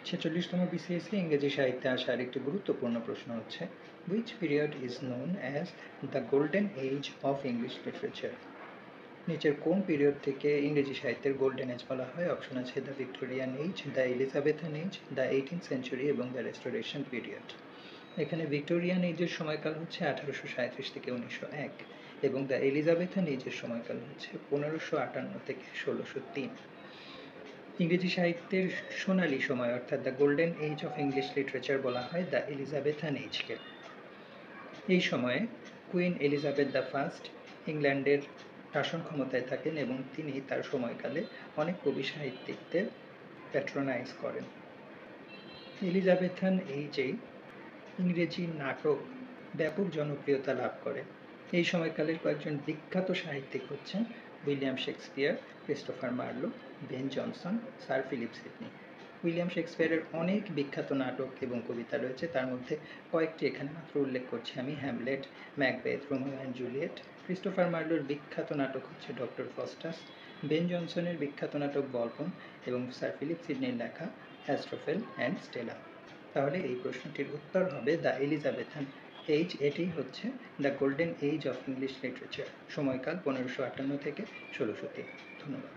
46তম বিসিএসে ইংরেজি সাহিত্যে আসা আরেকটি গুরুত্বপূর্ণ প্রশ্ন হচ্ছে, which period is known as the golden age of English literature? নিচের কোন পিরিয়ড থেকে ইংরেজি সাহিত্যের গোল্ডেন এজ বলা হয়? অপশন আছে the Victorian age, the Elizabethan age, the 18th century এবং দ্য রেস্টোরেশন পিরিয়ড। এখানে ভিক্টোরিয়ান এজের সময়কাল হচ্ছে 1837 থেকে 1901 এবং দ্য এলিজাবেথান এজের সময়কাল হচ্ছে 1558 থেকে 1603। ইংরেজি সাহিত্যের সোনালী সময় অর্থাৎ the golden age of English literature বলা হয় দ্য এলিজাবেথান এজকে। এই সময়ে কুইন এলিজাবেথ দ্য ফার্স্ট ইংল্যান্ডের শাসন ক্ষমতায় থাকেন এবং তিনি তার সময়কালে অনেক কবি সাহিত্যিকদের প্যাট্রোনাইজ করেন। এলিজাবেথান এইজেই ইংরেজি নাটক ব্যাপক জনপ্রিয়তা লাভ করে। এই সময়কালের কয়েকজন বিখ্যাত সাহিত্যিক হচ্ছেন William Shakespeare, Christopher Marlowe, Ben Jonson, sir Philip Sidney. William শেক্সপিয়ারের অনেক বিখ্যাত নাটক এবং কবিতা রয়েছে, তার মধ্যে কয়েকটি এখানে মাত্র উল্লেখ করছি আমি: Hamlet, Macbeth, Romeo and Juliet. Christopher মার্লোর বিখ্যাত নাটক হচ্ছে ডক্টর ফস্টাস, বেন জনসনের বিখ্যাত নাটক বলবন এবং স্যার ফিলিপ সিডনির লেখা অ্যাস্ট্রোফেল অ্যান্ড স্টেলা। তাহলে এই প্রশ্নটির উত্তর হবে দ্য এলিজাবেথান এজ। এটি হচ্ছে the golden age of English literature, সময়কাল 1558 থেকে 1603। ধন্যবাদ।